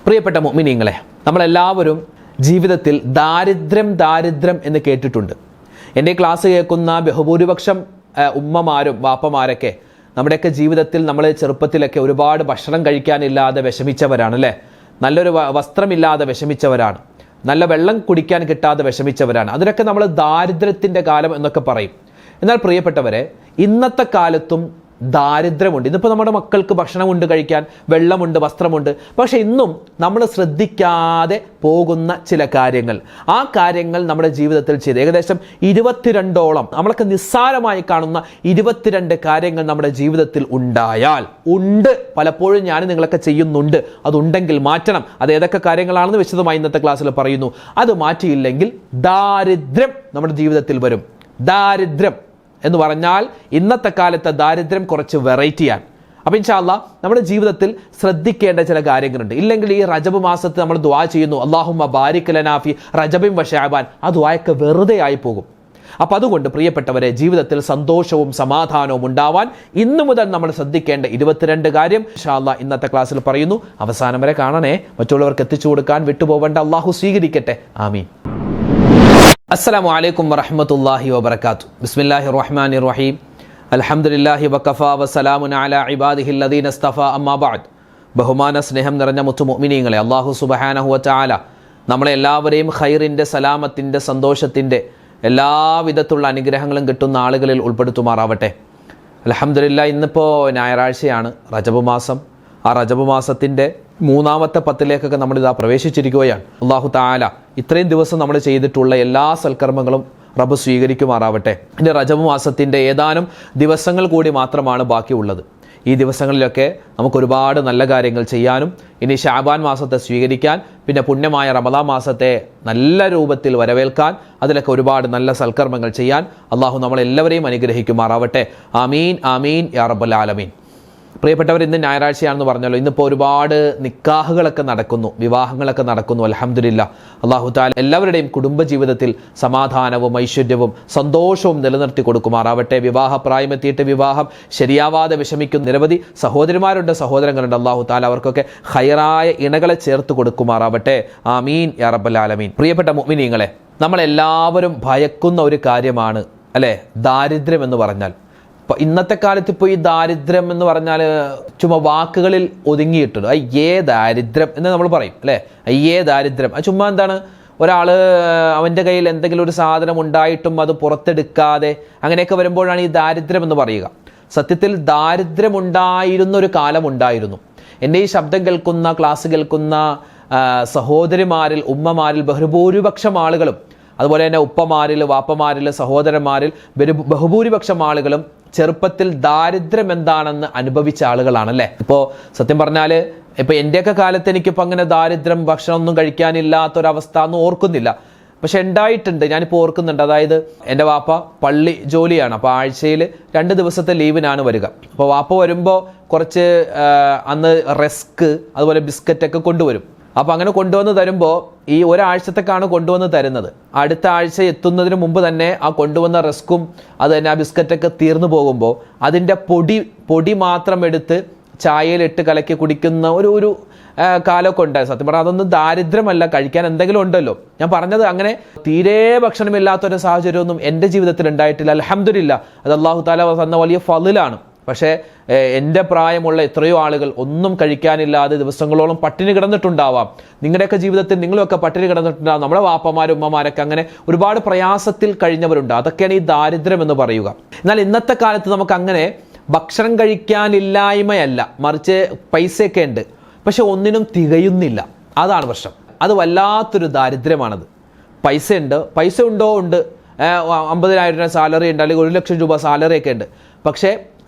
പ്രിയപ്പെട്ട മുഅ്മിനീങ്ങളെ, നമ്മളെല്ലാവരും ജീവിതത്തിൽ ദാരിദ്ര്യം എന്ന് കേട്ടിട്ടുണ്ട്. എൻ്റെ ക്ലാസ് കേൾക്കുന്ന ബഹുഭൂരിപക്ഷം ഉമ്മമാരും വാപ്പമാരൊക്കെ നമ്മുടെയൊക്കെ ജീവിതത്തിൽ നമ്മൾ ചെറുപ്പത്തിലൊക്കെ ഒരുപാട് ഭക്ഷണം കഴിക്കാനില്ലാതെ വിഷമിച്ചവരാണ് അല്ലേ? നല്ലൊരു വസ്ത്രമില്ലാതെ വിഷമിച്ചവരാണ്, നല്ല വെള്ളം കുടിക്കാൻ കിട്ടാതെ വിഷമിച്ചവരാണ്. അതിനൊക്കെ നമ്മൾ ദാരിദ്ര്യത്തിൻ്റെ കാലം എന്നൊക്കെ പറയും. എന്നാൽ പ്രിയപ്പെട്ടവരെ, ഇന്നത്തെ കാലത്തും ദാരിദ്ര്യമുണ്ട്. ഇന്നിപ്പോൾ നമ്മുടെ മക്കൾക്ക് ഭക്ഷണമുണ്ട്, കഴിക്കാൻ വെള്ളമുണ്ട്, വസ്ത്രമുണ്ട്. പക്ഷെ ഇന്നും നമ്മൾ ശ്രദ്ധിക്കാതെ പോകുന്ന ചില കാര്യങ്ങൾ, ആ കാര്യങ്ങൾ നമ്മുടെ ജീവിതത്തിൽ ചെയ്ത് ഏകദേശം 22ഓളം നമ്മളൊക്കെ നിസ്സാരമായി കാണുന്ന 22 കാര്യങ്ങൾ നമ്മുടെ ജീവിതത്തിൽ ഉണ്ടായാൽ ഉണ്ട്. പലപ്പോഴും ഞാൻ നിങ്ങളൊക്കെ ചെയ്യുന്നുണ്ട്. അതുണ്ടെങ്കിൽ മാറ്റണം. അത് ഏതൊക്കെ കാര്യങ്ങളാണെന്ന് വിശദമായി ഇന്നത്തെ ക്ലാസ്സിൽ പറയുന്നു. അത് മാറ്റിയില്ലെങ്കിൽ ദാരിദ്ര്യം നമ്മുടെ ജീവിതത്തിൽ വരും. ദാരിദ്ര്യം എന്ന് പറഞ്ഞാൽ ഇന്നത്തെ കാലത്തെ ദാരിദ്ര്യം കുറച്ച് വെറൈറ്റിയാണ്. അപ്പോൾ ഇൻഷാ അല്ലാഹ് നമ്മുടെ ജീവിതത്തിൽ ശ്രദ്ധിക്കേണ്ട ചില കാര്യങ്ങളുണ്ട്. ഇല്ലെങ്കിൽ ഈ റജബ് മാസത്തിൽ നമ്മൾ ദുആ ചെയ്യുന്നു, അല്ലാഹുമ്മ ബാരിക് ലനാ ഫി റജബിൻ വ ശഅബാൻ, ആ ദുആയൊക്കെ വെറുതെ ആയി പോകും. അപ്പോൾ അതുകൊണ്ട് പ്രിയപ്പെട്ടവരെ, ജീവിതത്തിൽ സന്തോഷവും സമാധാനവും ഉണ്ടാവാൻ ഇന്നു മുതൽ നമ്മൾ ശ്രദ്ധിക്കേണ്ട 22 കാര്യം ഇൻഷാ അല്ലാഹ് ഇന്നത്തെ ക്ലാസ്സിൽ പറയുന്നു. അവസാനം വരെ കാണണേ, മറ്റുള്ളവർക്ക് എത്തിച്ചു കൊടുക്കാൻ വിട്ടുപോകേണ്ട. അല്ലാഹു സ്വീകരിക്കട്ടെ. ആമീൻ. അസ്സലാമു അലൈക്കും വറഹ്മത്തുള്ളാഹി വബറകാതുഹു. ബിസ്മില്ലാഹിർ റഹ്മാനിർ റഹീം. അൽഹംദുലില്ലാഹി വഖഫാ വസലാമുൻ അലാ ഇബാദിഹിൽ ലദീന ഇസ്തഫാ അമ്മാ ബഅദ്. ബഹുമാന സ്നേഹം നിറഞ്ഞ മുത്തു മുഅ്മിനീങ്ങളെ, അല്ലാഹു സുബ്ഹാനഹു വ തആല നമ്മളെ എല്ലാവരെയും ഖൈറിൻ്റെ, സലാമത്തിൻ്റെ, സന്തോഷത്തിൻ്റെ എല്ലാവിധത്തിലുള്ള അനുഗ്രഹങ്ങളും കിട്ടുന്ന ആളുകളിൽ ഉൾപ്പെടുത്തുമാറാവട്ടെ. അൽഹംദുലില്ലാഹ്, ഇന്നിപ്പോൾ ഞായറാഴ്ചയാണ്, റജബ് മാസം. ആ റജബ് മാസത്തിൻ്റെ 3-ാമത്തെ 10ലേക്കൊക്കെ നമ്മളിതാ പ്രവേശിച്ചിരിക്കുകയാണ്. അല്ലാഹു തആല ഇത്രയും ദിവസം നമ്മൾ ചെയ്തിട്ടുള്ള എല്ലാ സൽക്കർമ്മങ്ങളും റബ്ബ് സ്വീകരിക്കുമാറാവട്ടെ. ഇനി റജബ് മാസത്തിൻ്റെ ഏതാനും ദിവസങ്ങൾ കൂടി മാത്രമാണ് ബാക്കിയുള്ളത്. ഈ ദിവസങ്ങളിലൊക്കെ നമുക്ക് ഒരുപാട് നല്ല കാര്യങ്ങൾ ചെയ്യാനും, ഇനി ശഅബാൻ മാസത്തെ സ്വീകരിക്കാൻ, പിന്നെ പുണ്യമായ റമളാൻ മാസത്തെ നല്ല രൂപത്തിൽ വരവേൽക്കാൻ, അതിലൊക്കെ ഒരുപാട് നല്ല സൽക്കർമ്മങ്ങൾ ചെയ്യാൻ അല്ലാഹു നമ്മളെല്ലാവരെയും അനുഗ്രഹിക്കുമാറാവട്ടെ. ആമീൻ ആമീൻ യാ റബ്ബൽ ആലമീൻ. പ്രിയപ്പെട്ടവർ, ഇന്ന് ഞായറാഴ്ചയാണെന്ന് പറഞ്ഞല്ലോ. ഇന്നിപ്പോൾ ഒരുപാട് നിക്കാഹുകളൊക്കെ നടക്കുന്നു, വിവാഹങ്ങളൊക്കെ നടക്കുന്നു. അൽഹംദുലില്ലാഹ്, അല്ലാഹു തആല എല്ലാവരുടെയും കുടുംബജീവിതത്തിൽ സമാധാനവും ഐശ്വര്യവും സന്തോഷവും നിലനിർത്തി കൊടുക്കുമാറാവട്ടെ. വിവാഹപ്രായമെത്തിയിട്ട് വിവാഹം ശരിയാവാതെ വിഷമിക്കുന്ന നിരവധി സഹോദരിമാരുണ്ട്, സഹോദരങ്ങളുണ്ട്. അല്ലാഹു തആല അവർക്കൊക്കെ ഖൈറായ ഇണകളെ ചേർത്ത് കൊടുക്കുമാറാവട്ടെ. ആമീൻ യാ റബ്ബൽ ആലമീൻ. പ്രിയപ്പെട്ട മുഅ്മിനീങ്ങളെ, നമ്മളെല്ലാവരും ഭയക്കുന്ന ഒരു കാര്യമാണ് അല്ലേ ദാരിദ്ര്യം എന്ന് പറഞ്ഞാൽ. ഇന്നത്തെ കാലത്ത് ഇപ്പോൾ ഈ ദാരിദ്ര്യം എന്ന് പറഞ്ഞാൽ ചുമ്മാ വാക്കുകളിൽ ഒതുങ്ങിയിട്ടുണ്ട്. അയ്യേ ദാരിദ്ര്യം എന്ന് നമ്മൾ പറയും അല്ലേ? അയ്യേ ദാരിദ്ര്യം. അത് ചുമ്മാ എന്താണ്, ഒരാൾ അവൻ്റെ കയ്യിൽ എന്തെങ്കിലും ഒരു സാധനം ഉണ്ടായിട്ടും അത് പുറത്തെടുക്കാതെ അങ്ങനെയൊക്കെ വരുമ്പോഴാണ് ഈ ദാരിദ്ര്യം എന്ന് പറയുക. സത്യത്തിൽ ദാരിദ്ര്യമുണ്ടായിരുന്ന ഒരു കാലമുണ്ടായിരുന്നു. എൻ്റെ ഈ ശബ്ദം കേൾക്കുന്ന, ക്ലാസ് കേൾക്കുന്ന സഹോദരിമാരിൽ, ഉമ്മമാരിൽ ബഹുഭൂരിപക്ഷം ആളുകളും, അതുപോലെ തന്നെ ഉപ്പമാരിൽ, വാപ്പമാരിൽ, സഹോദരന്മാരിൽ ബഹുഭൂരിപക്ഷം ആളുകളും ചെറുപ്പത്തിൽ ദാരിദ്ര്യം എന്താണെന്ന് അനുഭവിച്ച ആളുകളാണല്ലേ. ഇപ്പോൾ സത്യം പറഞ്ഞാൽ ഇപ്പോൾ എൻ്റെയൊക്കെ കാലത്ത് എനിക്കിപ്പോൾ അങ്ങനെ ദാരിദ്ര്യം, ഭക്ഷണമൊന്നും കഴിക്കാനില്ലാത്തൊരവസ്ഥ ഒന്നും ഓർക്കുന്നില്ല. പക്ഷെ ഉണ്ടായിട്ടുണ്ട്, ഞാനിപ്പോൾ ഓർക്കുന്നുണ്ട്. അതായത് എൻ്റെ വാപ്പ പള്ളി ജോലിയാണ്. അപ്പോൾ ആഴ്ചയിൽ 2 ദിവസത്തെ ലീവിനാണ് വരിക. അപ്പോൾ വാപ്പ വരുമ്പോൾ കുറച്ച് അന്ന് റസ്ക്, അതുപോലെ ബിസ്ക്കറ്റൊക്കെ കൊണ്ടുവരും. അപ്പോൾ അങ്ങനെ കൊണ്ടുവന്ന് തരുമ്പോൾ ഈ ഒരാഴ്ചത്തേക്കാണ് കൊണ്ടുവന്ന് തരുന്നത്. അടുത്ത ആഴ്ച എത്തുന്നതിന് മുമ്പ് തന്നെ ആ കൊണ്ടുവന്ന റസ്ക്കും അത് തന്നെ ആ ബിസ്ക്കറ്റൊക്കെ തീർന്നു പോകുമ്പോൾ അതിൻ്റെ പൊടി മാത്രം എടുത്ത് ചായയിലിട്ട് കലക്കി കുടിക്കുന്ന ഒരു കാലമൊക്കെ ഉണ്ടായി. സത്യം പറഞ്ഞാൽ അതൊന്നും ദാരിദ്ര്യമല്ല, കഴിക്കാൻ എന്തെങ്കിലും ഉണ്ടല്ലോ. ഞാൻ പറഞ്ഞത് അങ്ങനെ തീരെ ഭക്ഷണമില്ലാത്തൊരു സാഹചര്യമൊന്നും എൻ്റെ ജീവിതത്തിൽ ഉണ്ടായിട്ടില്ല. അൽഹംദുലില്ലാഹ്, അത് അല്ലാഹു തആല തന്ന വലിയ ഫളിലാണ്. പക്ഷേ എൻ്റെ പ്രായമുള്ള എത്രയോ ആളുകൾ ഒന്നും കഴിക്കാനില്ലാതെ ദിവസങ്ങളോളം പട്ടിണി കിടന്നിട്ടുണ്ടാവാം. നിങ്ങളുടെയൊക്കെ ജീവിതത്തിൽ നിങ്ങളൊക്കെ പട്ടിണി കിടന്നിട്ടുണ്ടാവും. നമ്മുടെ വാപ്പമാരും ഉമ്മമാരൊക്കെ അങ്ങനെ ഒരുപാട് പ്രയാസത്തിൽ കഴിഞ്ഞവരുണ്ട്. അതൊക്കെയാണ് ഈ ദാരിദ്ര്യം എന്ന് പറയുക. എന്നാൽ ഇന്നത്തെ കാലത്ത് നമുക്ക് അങ്ങനെ ഭക്ഷണം കഴിക്കാനില്ലായ്മയല്ല, മറിച്ച് പൈസയൊക്കെ ഉണ്ട്, പക്ഷെ ഒന്നിനും തികയുന്നില്ല. അതാണ് പ്രശ്നം. അത് വല്ലാത്തൊരു ദാരിദ്ര്യമാണത്. പൈസ ഉണ്ടോ ഉണ്ട്, 50,000 രൂപ സാലറി ഉണ്ട്, അല്ലെങ്കിൽ 1,00,000 രൂപ സാലറി ഒക്കെ ഉണ്ട്. പക്ഷേ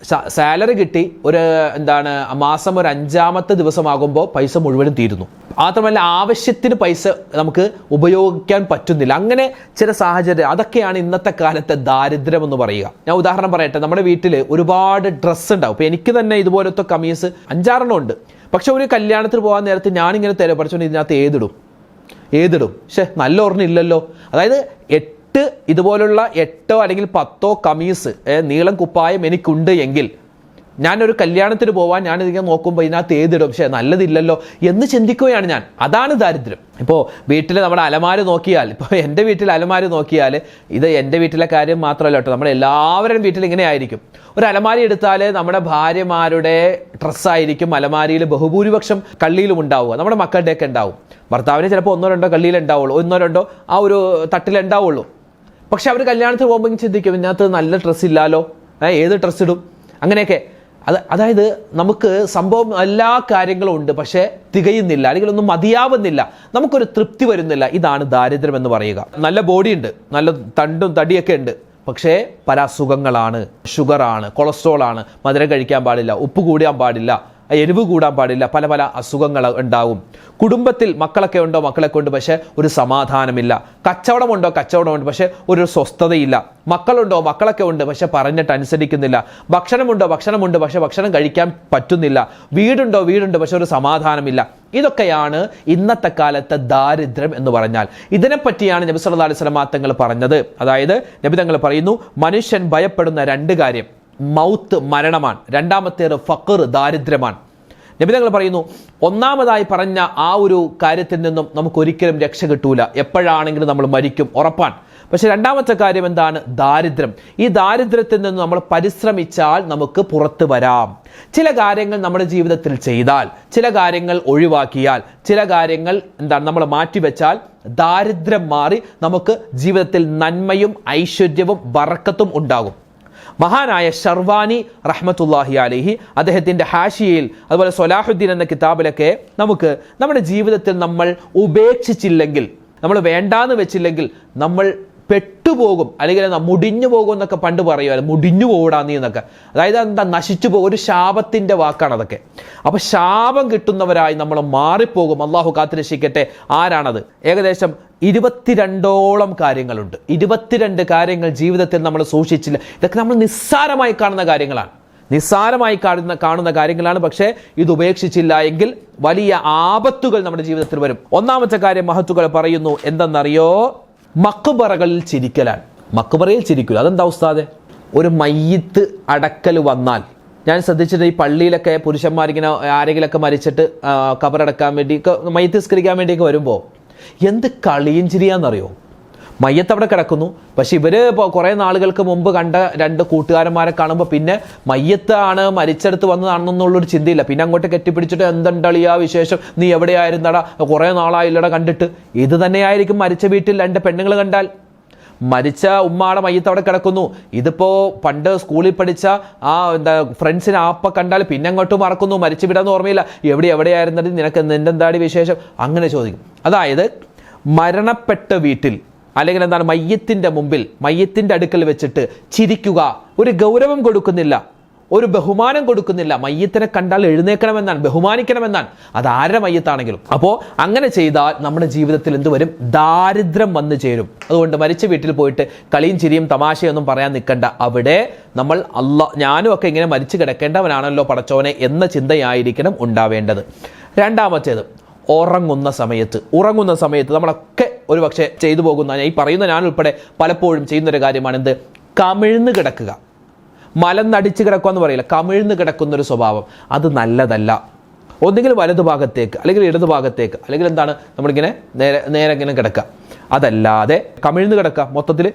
സാലറി കിട്ടി മാസം ഒരു 5-ാമത്തെ ദിവസമാകുമ്പോൾ പൈസ മുഴുവനും തീരുന്നു. മാത്രമല്ല ആവശ്യത്തിന് പൈസ നമുക്ക് ഉപയോഗിക്കാൻ പറ്റുന്നില്ല. അങ്ങനെ ചില സാഹചര്യം, അതൊക്കെയാണ് ഇന്നത്തെ കാലത്തെ ദാരിദ്ര്യം എന്ന് പറയുക. ഞാൻ ഉദാഹരണം പറയട്ടെ. നമ്മുടെ വീട്ടിൽ ഒരുപാട് ഡ്രസ്സ് ഉണ്ടാവും. ഇപ്പോൾ എനിക്ക് തന്നെ ഇതുപോലത്തെ കമീസ് 5-6 ഉണ്ട്. പക്ഷെ ഒരു കല്യാണത്തിന് പോകാൻ നേരത്ത് ഞാനിങ്ങനെ പഠിച്ചോണ്ട് ഇതിനകത്ത് ഏതിടും പക്ഷെ നല്ല ഓർമ്മ ഇല്ലല്ലോ. അതായത് ഇതുപോലുള്ള 8 അല്ലെങ്കിൽ 10 കമീസ് നീളം കുപ്പായം എനിക്കുണ്ട് എങ്കിൽ ഞാനൊരു കല്യാണത്തിന് പോവാൻ ഞാനിതിങ്ങനെ നോക്കുമ്പോൾ ഇതിനകത്ത് ഏതിടും, പക്ഷേ നല്ലതില്ലല്ലോ എന്ന് ചിന്തിക്കുകയാണ് ഞാൻ. അതാണ് ദാരിദ്ര്യം. ഇപ്പോൾ വീട്ടിൽ നമ്മുടെ അലമാര നോക്കിയാൽ, ഇപ്പോൾ എൻ്റെ വീട്ടിൽ അലമാര നോക്കിയാൽ, ഇത് എൻ്റെ വീട്ടിലെ കാര്യം മാത്രമല്ല കേട്ടോ, നമ്മുടെ എല്ലാവരുടെയും വീട്ടിൽ ഇങ്ങനെ ആയിരിക്കും. ഒരു അലമാരി എടുത്താൽ നമ്മുടെ ഭാര്യമാരുടെ ഡ്രസ്സായിരിക്കും അലമാരിയിൽ ബഹുഭൂരിപക്ഷം കള്ളിയിലും ഉണ്ടാവുക, നമ്മുടെ മക്കളുടെയൊക്കെ ഉണ്ടാവും. ഭർത്താവിന് ചിലപ്പോൾ 1-2 കള്ളിയിലുണ്ടാവുള്ളൂ, 1-2 ആ ഒരു തട്ടിലുണ്ടാവുള്ളൂ. പക്ഷെ അവർ കല്യാണത്തിന് പോകുമ്പോൾ ചിന്തിക്കും, ഇതിനകത്ത് നല്ല ഡ്രസ്സ് ഇല്ലല്ലോ, ഏത് ഡ്രസ്സ് ഇടും, അങ്ങനെയൊക്കെ. അതായത് നമുക്ക് സംഭവം എല്ലാ കാര്യങ്ങളും ഉണ്ട്, പക്ഷേ തികയുന്നില്ല, അല്ലെങ്കിൽ ഒന്നും മതിയാവുന്നില്ല, നമുക്കൊരു തൃപ്തി വരുന്നില്ല. ഇതാണ് ദാരിദ്ര്യം എന്ന് പറയുക. നല്ല ബോഡി ഉണ്ട്, നല്ല തണ്ടും തടിയൊക്കെ ഉണ്ട്, പക്ഷേ പല അസുഖങ്ങളാണ്, ഷുഗറാണ്, കൊളസ്ട്രോളാണ്, മധുരം കഴിക്കാൻ പാടില്ല, ഉപ്പ് കൂടാൻ പാടില്ല, എരിവ് കൂടാൻ പാടില്ല, പല പല അസുഖങ്ങൾ ഉണ്ടാവും. കുടുംബത്തിൽ മക്കളൊക്കെ ഉണ്ടോ, മക്കളൊക്കെ ഉണ്ട്, പക്ഷേ ഒരു സമാധാനമില്ല. കച്ചവടമുണ്ടോ, കച്ചവടമുണ്ട്, പക്ഷേ ഒരു സ്വസ്ഥതയില്ല. മക്കളുണ്ടോ, മക്കളൊക്കെ ഉണ്ട്, പക്ഷെ പറഞ്ഞിട്ട് അനുസരിക്കുന്നില്ല. ഭക്ഷണമുണ്ടോ, ഭക്ഷണമുണ്ട്, പക്ഷെ ഭക്ഷണം കഴിക്കാൻ പറ്റുന്നില്ല. വീടുണ്ടോ, വീടുണ്ട്, പക്ഷെ ഒരു സമാധാനമില്ല. ഇതൊക്കെയാണ് ഇന്നത്തെ കാലത്തെ ദാരിദ്ര്യം എന്ന് പറഞ്ഞാൽ. ഇതിനെപ്പറ്റിയാണ് നബി സല്ലല്ലാഹു അലൈഹി വസല്ലം തങ്ങൾ പറഞ്ഞത്. അതായത് നബി തങ്ങൾ പറയുന്നു, മനുഷ്യൻ ഭയപ്പെടുന്ന 2 കാര്യം, മൗത്ത് മരണമാണ്, രണ്ടാമത്തേത് ഫഖർ ദാരിദ്ര്യമാണ്. നബി തങ്ങൾ പറയുന്നു, ഒന്നാമതായി പറഞ്ഞ ആ ഒരു കാര്യത്തിൽ നിന്നും നമുക്ക് ഒരിക്കലും രക്ഷ കിട്ടൂല, എപ്പോഴാണെങ്കിലും നമ്മൾ മരിക്കും, ഉറപ്പാണ്. പക്ഷെ രണ്ടാമത്തെ കാര്യം എന്താണ്? ദാരിദ്ര്യം. ഈ ദാരിദ്ര്യത്തിൽ നിന്ന് നമ്മൾ പരിശ്രമിച്ചാൽ നമുക്ക് പുറത്തു വരാം. ചില കാര്യങ്ങൾ നമ്മുടെ ജീവിതത്തിൽ ചെയ്താൽ, ചില കാര്യങ്ങൾ ഒഴിവാക്കിയാൽ, ചില കാര്യങ്ങൾ നമ്മൾ മാറ്റിവെച്ചാൽ ദാരിദ്ര്യം മാറി നമുക്ക് ജീവിതത്തിൽ നന്മയും ഐശ്വര്യവും ബറക്കത്തും ഉണ്ടാകും. മഹാനായ ഷർവാനി റഹ്മത്തുള്ളാഹി അലൈഹി അദ്ദേഹത്തിൻ്റെ ഹാഷിയയിൽ, അതുപോലെ സ്വലാഹുദ്ദീൻ എന്ന കിതാബിലൊക്കെ നമുക്ക് നമ്മുടെ ജീവിതത്തിൽ നമ്മൾ ഉപേക്ഷിച്ചില്ലെങ്കിൽ, നമ്മൾ വേണ്ടാന്ന് വെച്ചില്ലെങ്കിൽ നമ്മൾ പെട്ടുപോകും, അല്ലെങ്കിൽ മുടിഞ്ഞു പോകും എന്നൊക്കെ പണ്ട് പറയുമായിരുന്നു. മുടിഞ്ഞു പോകൂടാ നീ എന്നൊക്കെ, അതായത് എന്താ, നശിച്ചു പോകും. ഒരു ശാപത്തിൻ്റെ വാക്കാണ് അതൊക്കെ. അപ്പൊ ശാപം കിട്ടുന്നവരായി നമ്മൾ മാറിപ്പോകും. അള്ളാഹു കാത്തുരക്ഷിക്കട്ടെ. ആരാണത്? ഏകദേശം 22ഓളം കാര്യങ്ങളുണ്ട്. 22 കാര്യങ്ങൾ ജീവിതത്തിൽ നമ്മൾ സൂക്ഷിച്ചില്ല. ഇതൊക്കെ നമ്മൾ നിസ്സാരമായി കാണുന്ന കാര്യങ്ങളാണ്, നിസ്സാരമായി കാണുന്ന കാര്യങ്ങളാണ്. പക്ഷേ ഇത് ഉപേക്ഷിച്ചില്ല എങ്കിൽ വലിയ ആപത്തുകൾ നമ്മുടെ ജീവിതത്തിൽ വരും. ഒന്നാമത്തെ കാര്യം മഹത്തുക്കൾ പറയുന്നു, എന്തെന്നറിയോ? മക്ബറകളിൽ ചിരിക്കലാണ്. മക്ബറയിൽ ചിരിക്കില്ല. അതെന്താ ഉസ്താദെ? ഒരു മയ്യിത്ത് അടക്കൽ വന്നാൽ, ഞാൻ ശ്രദ്ധിച്ചിട്ട് ഈ പള്ളിയിലൊക്കെ പുരുഷന്മാരിങ്ങനെ ആരെങ്കിലൊക്കെ മരിച്ചിട്ട് കബറടക്കാൻ വേണ്ടി, മയ്യിത്ത് നിസ്കരിക്കാൻ വേണ്ടിയൊക്കെ വരുമ്പോൾ എന്ത് കളിയും ചിരിയാന്നറിയോ? മയ്യത്ത് അവിടെ കിടക്കുന്നു, പക്ഷെ ഇവര് കുറെ നാളുകൾക്ക് മുമ്പ് കണ്ട 2 കൂട്ടുകാരന്മാരെ കാണുമ്പോൾ പിന്നെ മയ്യത്താണ് മരിച്ചെടുത്ത് വന്നതാണെന്നുള്ളൊരു ചിന്തയില്ല. പിന്നെ അങ്ങോട്ട് കെട്ടിപ്പിടിച്ചിട്ട് എന്തുണ്ടളിയാ വിശേഷം, നീ എവിടെയായിരുന്നടാ, കുറെ നാളായില്ലടാ കണ്ടിട്ട്. ഇത് തന്നെയായിരിക്കും മരിച്ച വീട്ടിൽ 2 പെണ്ണുങ്ങൾ കണ്ടാൽ. മരിച്ച ഉമ്മാടെ മയ്യത്ത് അവിടെ കിടക്കുന്നു. ഇതിപ്പോ പണ്ട് സ്കൂളിൽ പഠിച്ച ആ ഫ്രണ്ട്സിനെ ആപ്പ കണ്ടാൽ പിന്നെ അങ്ങോട്ട് മറക്കുന്നു, മരിച്ചു വിടാന്ന് ഓർമ്മയില്ല, എവിടെയായിരുന്നത്, നിനക്ക് നിന്റെ വിശേഷം, അങ്ങനെ ചോദിക്കും. അതായത് മരണപ്പെട്ട വീട്ടിൽ, അല്ലെങ്കിൽ മയ്യത്തിന്റെ മുമ്പിൽ, മയ്യത്തിന്റെ അടുക്കൽ വെച്ചിട്ട് ചിരിക്കുക. ഒരു ഗൗരവം കൊടുക്കുന്നില്ല, ഒരു ബഹുമാനം കൊടുക്കുന്നില്ല. മയ്യത്തിനെ കണ്ടാൽ എഴുന്നേക്കണമെന്നാണ്, ബഹുമാനിക്കണമെന്നാണ്, അത് ആരുടെ മയ്യത്താണെങ്കിലും. അപ്പോൾ അങ്ങനെ ചെയ്താൽ നമ്മുടെ ജീവിതത്തിൽ എന്തുവരും? ദാരിദ്ര്യം വന്നു ചേരും. അതുകൊണ്ട് മരിച്ച വീട്ടിൽ പോയിട്ട് കളിയും ചിരിയും തമാശയൊന്നും പറയാൻ നിൽക്കണ്ട. അവിടെ നമ്മൾ ഞാനും ഒക്കെ ഇങ്ങനെ മരിച്ചു കിടക്കേണ്ടവനാണല്ലോ പടച്ചോനെ എന്ന ചിന്തയായിരിക്കണം ഉണ്ടാവേണ്ടത്. രണ്ടാമത്തേത്, ഉറങ്ങുന്ന സമയത്ത് നമ്മളൊക്കെ ഒരു പക്ഷേ ചെയ്തു പോകുന്ന, ഈ പറയുന്ന ഞാൻ ഉൾപ്പെടെ പലപ്പോഴും ചെയ്യുന്നൊരു കാര്യമാണ് എന്ത്? കമിഴ്ന്ന് കിടക്കുക. മലന്നടിച്ച് കിടക്കുക എന്ന് പറയില്ല, കമിഴ്ന്ന് കിടക്കുന്നൊരു സ്വഭാവം. അത് നല്ലതല്ല. ഒന്നുകിൽ വലതുഭാഗത്തേക്ക്, അല്ലെങ്കിൽ ഇടതുഭാഗത്തേക്ക്, അല്ലെങ്കിൽ നമ്മളിങ്ങനെ നേരെ ഇങ്ങനെ കിടക്കുക. അതല്ലാതെ കമിഴ്ന്ന് കിടക്കുക, മൊത്തത്തിൽ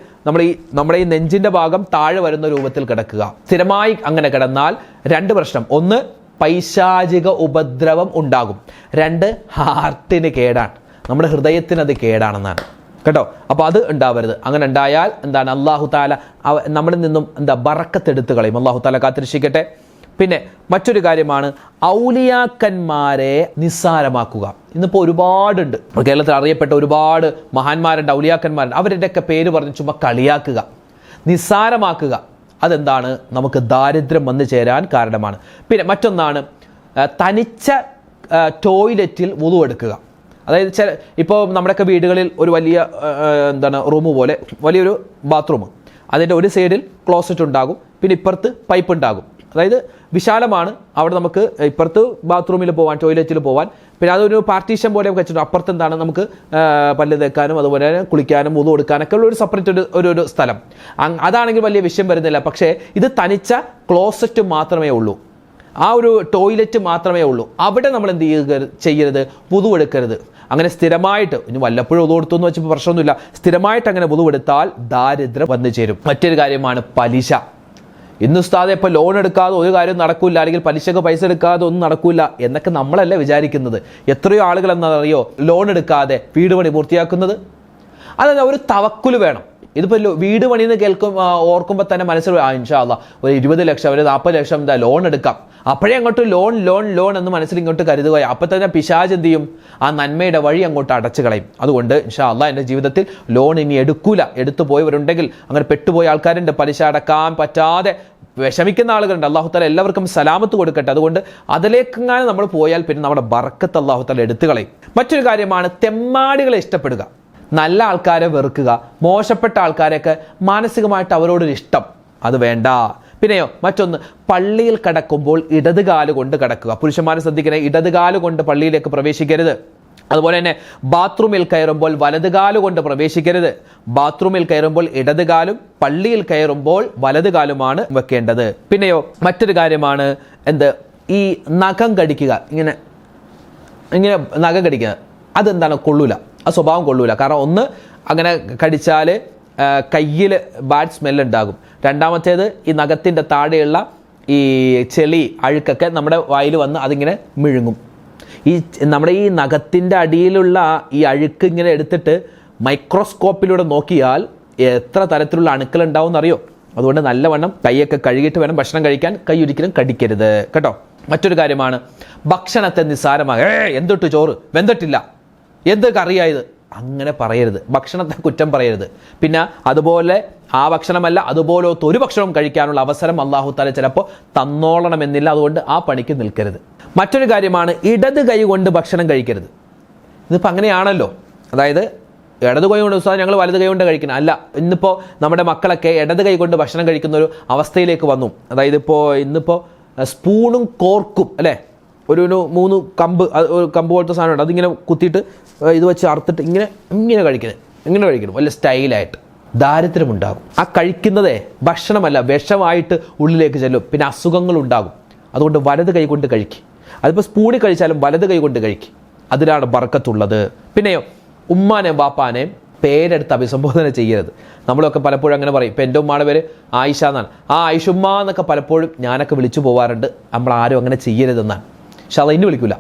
നമ്മുടെ ഈ നെഞ്ചിന്റെ ഭാഗം താഴെ വരുന്ന രൂപത്തിൽ കിടക്കുക. സ്ഥിരമായി അങ്ങനെ കിടന്നാൽ 2 പ്രശ്നം. 1, പൈശാചിക ഉപദ്രവം ഉണ്ടാകും. 2, ഹാർട്ടിന് കേടാണ്, നമ്മുടെ ഹൃദയത്തിന് അത് കേടാണെന്നാണ് കേട്ടോ. അപ്പോൾ അത് ഉണ്ടാവരുത്. അങ്ങനെ ഉണ്ടായാൽ അല്ലാഹു തആല നമ്മളിൽ നിന്നും ബറക്കത്ത് എടുത്തു കളയും. അല്ലാഹു തആല കാത്തിരക്ഷിക്കട്ടെ. പിന്നെ മറ്റൊരു കാര്യമാണ് ഔലിയാക്കന്മാരെ നിസ്സാരമാക്കുക. ഇന്നിപ്പോൾ ഒരുപാടുണ്ട്, കേരളത്തിൽ അറിയപ്പെട്ട ഒരുപാട് മഹാന്മാരുണ്ട്, ഔലിയാക്കന്മാരുണ്ട്. അവരുടെയൊക്കെ പേര് പറഞ്ഞ് ചുമ്മാ കളിയാക്കുക, നിസ്സാരമാക്കുക. അതെന്താണ്? നമുക്ക് ദാരിദ്ര്യം വന്നു ചേരാൻ കാരണമാണ്. പിന്നെ മറ്റൊന്നാണ് തനിച്ച ടോയ്ലറ്റിൽ വുളു എടുക്കുക. അതായത് ഇപ്പോൾ നമ്മുടെയൊക്കെ വീടുകളിൽ ഒരു വലിയ റൂം പോലെ വലിയൊരു ബാത്റൂം, അതിൻ്റെ ഒരു സൈഡിൽ ക്ലോസറ്റ് ഉണ്ടാകും, പിന്നെ ഇപ്പുറത്ത് പൈപ്പ് ഉണ്ടാകും. അതായത് വിശാലമാണ്. അവിടെ നമുക്ക് ഇപ്പുറത്ത് ബാത്റൂമിൽ പോകാൻ, ടോയ്ലറ്റിൽ പോകാൻ, പിന്നെ അതൊരു പാർട്ടീഷൻ പോലെ വെച്ചിട്ടുണ്ട്. അപ്പുറത്ത് നമുക്ക് പല്ല് തേക്കാനും അതുപോലെ കുളിക്കാനും വുളു കൊടുക്കാനൊക്കെ ഉള്ള ഒരു സെപ്പറേറ്റ് ഒരു സ്ഥലം. അതാണെങ്കിൽ വലിയ വിഷയം വരുന്നില്ല. പക്ഷേ ഇത് തനിച്ച ക്ലോസറ്റ് മാത്രമേ ഉള്ളൂ. ആ ഒരു ടോയ്ലറ്റ് മാത്രമേ ഉള്ളൂ, അവിടെ നമ്മൾ എന്ത് ചെയ്യരുത്, വുദു എടുക്കരുത്. അങ്ങനെ സ്ഥിരമായിട്ട്, ഇനി വല്ലപ്പോഴും വുദു എടുത്തു എന്ന് വെച്ചപ്പോൾ പ്രശ്നമൊന്നുമില്ല, സ്ഥിരമായിട്ട് അങ്ങനെ വുദു എടുത്താൽ ദാരിദ്ര്യം വന്നു ചേരും. മറ്റൊരു കാര്യമാണ് പലിശ. ഇന്ന് ഉസ്താദെ ഇപ്പോൾ ലോൺ എടുക്കാതെ ഒരു കാര്യം നടക്കില്ല, അല്ലെങ്കിൽ പലിശക്ക് പൈസ എടുക്കാതെ ഒന്നും നടക്കില്ല എന്നൊക്കെ നമ്മളല്ല വിചാരിക്കുന്നത്. എത്രയോ ആളുകൾ എന്നറിയോ ലോൺ എടുക്കാതെ വീട് പണി പൂർത്തിയാക്കുന്നത്? അതായത് ഒരു തവക്കുൽ വേണം. ഇതിപ്പോൾ വീട് പണിയെന്ന് ഓർക്കുമ്പോൾ തന്നെ മനസ്സിൽ ഇൻഷാ അല്ലാ ഒരു 20 ലക്ഷം ഒരു 40 ലക്ഷം എന്താ ലോൺ എടുക്കാം. അപ്പോഴേ അങ്ങോട്ട് ലോൺ ലോൺ ലോൺ എന്ന് മനസ്സിൽ ഇങ്ങോട്ട് കരുതുക. അപ്പം തന്നെ പിശാച് എന്ത് ചെയ്യും, ആ നന്മയുടെ വഴി അങ്ങോട്ട് അടച്ചു കളയും. അതുകൊണ്ട് ഇൻഷാ അല്ലാ എൻ്റെ ജീവിതത്തിൽ ലോൺ ഇനി എടുക്കൂല. എടുത്തു പോയവരുണ്ടെങ്കിൽ, അങ്ങനെ പെട്ടുപോയ ആൾക്കാരുണ്ട്, പലിശ അടക്കാൻ പറ്റാതെ വിഷമിക്കുന്ന ആളുകളുണ്ട്. അല്ലാഹു തആല എല്ലാവർക്കും സലാമത്ത് കൊടുക്കട്ടെ. അതുകൊണ്ട് അതിലേക്കെങ്ങാനും നമ്മൾ പോയാൽ പിന്നെ നമ്മുടെ ബർക്കത്ത് അല്ലാഹു തആല എടുത്തു കളയും. മറ്റൊരു കാര്യമാണ് തെമ്മാടികളെ ഇഷ്ടപ്പെടുക. നല്ല ആൾക്കാരെ വെറുക്കുക, മോശപ്പെട്ട ആൾക്കാരെയൊക്കെ മാനസികമായിട്ട് അവരോടൊരു ഇഷ്ടം, അത് വേണ്ട. പിന്നെയോ മറ്റൊന്ന്, പള്ളിയിൽ കടക്കുമ്പോൾ ഇടതുകാല് കൊണ്ട് കടക്കുക. പുരുഷന്മാരെ ശ്രദ്ധിക്കണേ, ഇടതുകാല് കൊണ്ട് പള്ളിയിലേക്ക് പ്രവേശിക്കരുത്. അതുപോലെ തന്നെ ബാത്റൂമിൽ കയറുമ്പോൾ വലതുകാല് കൊണ്ട് പ്രവേശിക്കരുത്. ബാത്റൂമിൽ കയറുമ്പോൾ ഇടതുകാലും പള്ളിയിൽ കയറുമ്പോൾ വലതുകാലുമാണ് വെക്കേണ്ടത്. പിന്നെയോ മറ്റൊരു കാര്യമാണ് ഈ നഖം കടിക്കുക. ഇങ്ങനെ നഖം കടിക്കുക, അതെന്താണ്, കൊള്ളൂല. ആ സ്വഭാവം കൊള്ളൂല. കാരണം ഒന്ന്, അങ്ങനെ കടിച്ചാൽ കയ്യിൽ ബാഡ് സ്മെല്ലുണ്ടാകും. രണ്ടാമത്തേത്, ഈ നഖത്തിൻ്റെ താഴെയുള്ള ഈ ചെളി അഴുക്കൊക്കെ നമ്മുടെ വായിൽ വന്ന് അതിങ്ങനെ മിഴുങ്ങും. നമ്മുടെ ഈ നഖത്തിൻ്റെ അടിയിലുള്ള ഈ അഴുക്ക് ഇങ്ങനെ എടുത്തിട്ട് മൈക്രോസ്കോപ്പിലൂടെ നോക്കിയാൽ എത്ര തരത്തിലുള്ള അണുക്കൾ ഉണ്ടാവും എന്നറിയോ. അതുകൊണ്ട് നല്ലവണ്ണം കൈയൊക്കെ കഴുകിയിട്ട് വേണം ഭക്ഷണം കഴിക്കാൻ. കൈ ഒരിക്കലും കടിക്കരുത് കേട്ടോ. മറ്റൊരു കാര്യമാണ് ഭക്ഷണത്തെ നിസ്സാരமாக എന്തൊട്ട് ചോറ് വെന്തിട്ടില്ല, എന്ത് കറിയായത്, അങ്ങനെ പറയരുത്. ഭക്ഷണത്തെ കുറ്റം പറയരുത്. പിന്നെ അതുപോലെ ആ ഭക്ഷണമല്ല അതുപോലത്തെ ഒരു ഭക്ഷണം കഴിക്കാനുള്ള അവസരം അല്ലാഹു തആല ചിലപ്പോൾ തന്നോളണമെന്നില്ല. അതുകൊണ്ട് ആ പണിക്ക് നിൽക്കരുത്. മറ്റൊരു കാര്യമാണ് ഇടത് കൈ കൊണ്ട് ഭക്ഷണം കഴിക്കരുത്. ഇതിപ്പോൾ അങ്ങനെയാണല്ലോ. അതായത് ഇടത് കൈ കൊണ്ട് ഉസ്താദ് ഞങ്ങൾ വലത് കൈ കൊണ്ട് കഴിക്കണം, അല്ല. ഇന്നിപ്പോൾ നമ്മുടെ മക്കളൊക്കെ ഇടത് കൈ കൊണ്ട് ഭക്ഷണം കഴിക്കുന്ന ഒരു അവസ്ഥയിലേക്ക് വന്നു. അതായത് ഇന്നിപ്പോൾ സ്പൂണും കോർക്കും അല്ലേ, ഒരു 3 കമ്പ് പോലത്തെ സാധനമുണ്ട്, അതിങ്ങനെ കുത്തിയിട്ട് ഇത് വെച്ച് അറുത്തിട്ട് ഇങ്ങനെ കഴിക്കണം വല്ല സ്റ്റൈലായിട്ട്. ദാരിദ്ര്യമുണ്ടാകും. ആ കഴിക്കുന്നതേ ഭക്ഷണമല്ല, വിഷമായിട്ട് ഉള്ളിലേക്ക് ചെല്ലും. പിന്നെ അസുഖങ്ങൾ ഉണ്ടാകും. അതുകൊണ്ട് വലത് കൈ കൊണ്ട് കഴിക്കും. അതിപ്പോൾ സ്പൂണിൽ കഴിച്ചാലും വലത് കൈ കൊണ്ട് കഴിക്കും. അതിലാണ് ബർക്കത്തുള്ളത്. പിന്നെയോ ഉമ്മാനെയും വാപ്പാനെയും പേരെടുത്ത് അഭിസംബോധന ചെയ്യരുത്. നമ്മളൊക്കെ പലപ്പോഴും അങ്ങനെ പറയും. ഇപ്പം എൻ്റെ ഉമ്മയുടെ പേര് ആയിഷ എന്നാണ്. ആ ആയിഷുമ്മ എന്നൊക്കെ പലപ്പോഴും ഞാനൊക്കെ വിളിച്ചു പോകാറുണ്ട്. നമ്മൾ ആരും അങ്ങനെ ചെയ്യരുതെന്നാണ്. പക്ഷെ അത് ഇന്ന് വിളിക്കില്ല.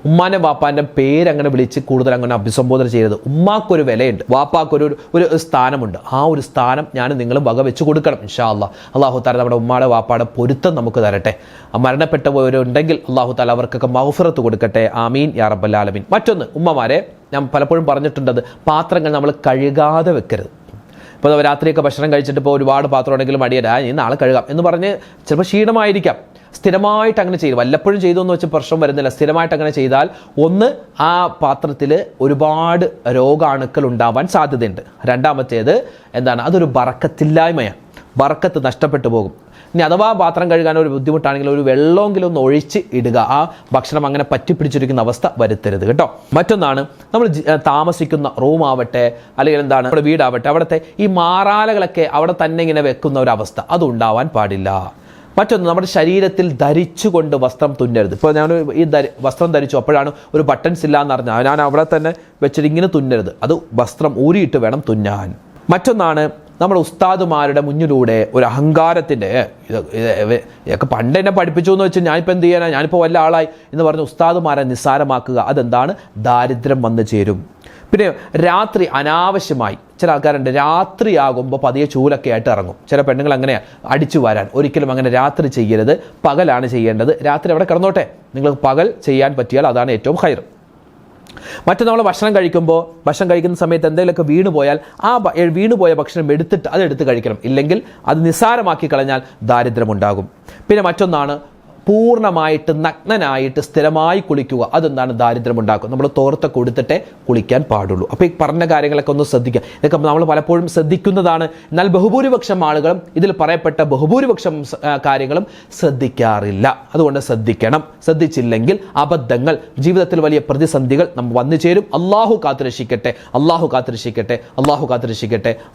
ഉമ്മാൻ്റെ വാപ്പാൻ്റെ പേരങ്ങനെ വിളിച്ച് കൂടുതൽ അങ്ങനെ അഭിസംബോധന ചെയ്യരുത്. ഉമ്മാക്കൊരു വിലയുണ്ട്, വാപ്പാക്കൊരു സ്ഥാനമുണ്ട്. ആ ഒരു സ്ഥാനം ഞാൻ നിങ്ങളും വക വെച്ച് കൊടുക്കണം ഇൻഷാ അല്ലാ. അല്ലാഹു തആല നമ്മുടെ ഉമ്മാടെ വാപ്പാടെ പൊരുത്തം നമുക്ക് തരട്ടെ. മരണപ്പെട്ടു പോയവരുണ്ടെങ്കിൽ അല്ലാഹു തആല അവർക്കൊക്കെ മഗ്ഫിറത്ത് കൊടുക്കട്ടെ. ആമീൻ യാ റബ്ബൽ ആലമീൻ. മറ്റൊന്ന്, ഉമ്മമാരെ ഞാൻ പലപ്പോഴും പറഞ്ഞിട്ടുണ്ട്, പാത്രങ്ങൾ നമ്മൾ കഴുകാതെ വെക്കരുത്. ഇപ്പോൾ രാത്രിയൊക്കെ ഭക്ഷണം കഴിച്ചിട്ട് ഇപ്പോൾ ഒരുപാട് പാത്രം ഉണ്ടെങ്കിലും മടിയല്ല, ഇനി നാളെ കഴുകാം എന്ന് പറഞ്ഞ് ചിലപ്പോൾ ക്ഷീണമായിരിക്കാം. സ്ഥിരമായിട്ട് അങ്ങനെ ചെയ്തു, വല്ലപ്പോഴും ചെയ്തു എന്ന് വെച്ച് പ്രശ്നം വരുന്നില്ല. സ്ഥിരമായിട്ട് അങ്ങനെ ചെയ്താൽ ഒന്ന്, ആ പാത്രത്തിൽ ഒരുപാട് രോഗാണുക്കൾ ഉണ്ടാവാൻ സാധ്യതയുണ്ട്. രണ്ടാമത്തേത് അതൊരു ബറക്കത്തില്ലായ്മയാണ്. ബറക്കത്ത് നഷ്ടപ്പെട്ടു പോകും. ഇനി അഥവാ പാത്രം കഴുകാൻ ഒരു ബുദ്ധിമുട്ടാണെങ്കിൽ ഒരു വെള്ളമെങ്കിലും ഒന്ന് ഒഴിച്ച് ഇടുക. ആ ഭക്ഷണം അങ്ങനെ പറ്റിപ്പിടിച്ചിരിക്കുന്ന അവസ്ഥ വരുത്തരുത് കേട്ടോ. മറ്റൊന്നാണ്, നമ്മൾ താമസിക്കുന്ന റൂമാവട്ടെ അല്ലെങ്കിൽ നമ്മുടെ വീടാവട്ടെ, അവിടുത്തെ ഈ മാറാലകളൊക്കെ അവിടെ തന്നെ ഇങ്ങനെ വെക്കുന്ന ഒരു അവസ്ഥ അതുണ്ടാവാൻ പാടില്ല. മറ്റൊന്ന്, നമ്മുടെ ശരീരത്തിൽ ധരിച്ചുകൊണ്ട് വസ്ത്രം തുന്നരുത്. ഇപ്പോൾ ഞാൻ ഈ വസ്ത്രം ധരിച്ചു, അപ്പോഴാണ് ഒരു ബട്ടൺസ് ഇല്ല എന്ന് പറഞ്ഞാൽ ഞാൻ അവിടെ തന്നെ വെച്ചിട്ട് ഇങ്ങനെ തുന്നരുത്. അത് വസ്ത്രം ഊരിയിട്ട് വേണം തുന്നാൻ. മറ്റൊന്നാണ്, നമ്മുടെ ഉസ്താദുമാരുടെ മുന്നിലൂടെ ഒരു അഹങ്കാരത്തിൻ്റെ ഇതൊക്കെ പണ്ട് എന്നെ പഠിപ്പിച്ചു എന്ന് വെച്ചാൽ ഞാനിപ്പോൾ എന്ത് ചെയ്യാനാണ്, ഞാനിപ്പോൾ വല്ല ആളായി എന്ന് പറഞ്ഞ് ഉസ്താദുമാരെ നിസ്സാരമാക്കുക. ദാരിദ്ര്യം വന്നു ചേരും. പിന്നെ രാത്രി അനാവശ്യമായി ചില ആൾക്കാരുണ്ട്, രാത്രിയാകുമ്പോൾ പതിയെ ചൂലൊക്കെ ആയിട്ട് ഇറങ്ങും. ചില പെണ്ണുങ്ങൾ അങ്ങനെയാണ് അടിച്ചു വരാൻ. ഒരിക്കലും അങ്ങനെ രാത്രി ചെയ്യരുത്, പകലാണ് ചെയ്യേണ്ടത്. രാത്രി അവിടെ കിടന്നോട്ടെ, നിങ്ങൾക്ക് പകൽ ചെയ്യാൻ പറ്റിയാൽ അതാണ് ഏറ്റവും ഹൈർ. നമ്മൾ ഭക്ഷണം കഴിക്കുന്ന സമയത്ത് എന്തെങ്കിലുമൊക്കെ വീണുപോയാൽ ആ വീണുപോയ ഭക്ഷണം എടുത്ത് കഴിക്കണം. ഇല്ലെങ്കിൽ അത് നിസ്സാരമാക്കി കളഞ്ഞാൽ ദാരിദ്ര്യമുണ്ടാകും. പിന്നെ മറ്റൊന്നാണ്, പൂർണ്ണമായിട്ട് നഗ്നനായിട്ട് സ്ഥിരമായി കുളിക്കുക. ദാരിദ്ര്യമുണ്ടാക്കും. നമ്മൾ തോർത്തൊക്കെ കൊടുത്തിട്ടേ കുളിക്കാൻ പാടുള്ളൂ. അപ്പോൾ ഈ പറഞ്ഞ കാര്യങ്ങളൊക്കെ ഒന്ന് ശ്രദ്ധിക്കുക. ഇതൊക്കെ നമ്മൾ പലപ്പോഴും ശ്രദ്ധിക്കുന്നതാണ്. എന്നാൽ ബഹുഭൂരിപക്ഷം ആളുകളും ഇതിൽ പറയപ്പെട്ട ബഹുഭൂരിപക്ഷം കാര്യങ്ങളും ശ്രദ്ധിക്കാറില്ല. അതുകൊണ്ട് ശ്രദ്ധിക്കണം. ശ്രദ്ധിച്ചില്ലെങ്കിൽ അബദ്ധങ്ങൾ, ജീവിതത്തിൽ വലിയ പ്രതിസന്ധികൾ നമ്മൾ വന്നു ചേരും. അള്ളാഹു കാത്തുരക്ഷിക്കട്ടെ.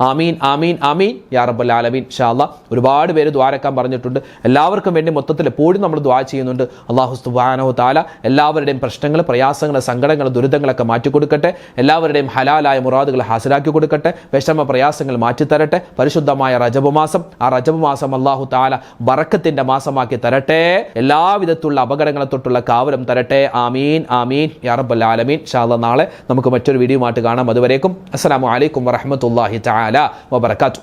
ആമീൻ ആമീൻ ആമീൻ യാ റബ്ബൽ ആലമീൻ. ഇൻഷാ അല്ലാഹ് ഒരുപാട് പേര് ദ്വാരക്കാൻ പറഞ്ഞിട്ടുണ്ട്. എല്ലാവർക്കും വേണ്ടി മൊത്തത്തിൽ എപ്പോഴും നമ്മൾ ദുആ ചെയ്യുന്നുണ്ട്. അല്ലാഹു സുബ്ഹാനഹു തആല എല്ലാവരുടെയും പ്രശ്നങ്ങൾ, പ്രയാസങ്ങൾ, സങ്കടങ്ങൾ, ദുരിതങ്ങളൊക്കെ മാറ്റിക്കൊടുക്കട്ടെ. എല്ലാവരുടെയും ഹലാലായ മുറാദുകൾ ഹാസിലാക്കി കൊടുക്കട്ടെ. വിഷമ പ്രയാസങ്ങൾ മാറ്റിത്തരട്ടെ. പരിശുദ്ധമായ റജബ് മാസം, ആ റജബ് മാസം അല്ലാഹു തആല ബറക്കത്തിന്റെ മാസമാക്കി തരട്ടെ. എല്ലാവിധത്തിലുള്ള അപകടങ്ങളെ തൊട്ടുള്ള കാവലും തരട്ടെ. ആമീൻ ആമീൻ യാ റബ്ബൽ ആലമീൻ. ഇൻഷാ അല്ലാഹ് നാളെ നമുക്ക് മറ്റൊരു വീഡിയോ ആയിട്ട് കാണാം. അതുവരേക്കും അസ്സലാമു അലൈക്കും വറഹ്മത്തുള്ളാഹി തആല വബറകാതുഹു.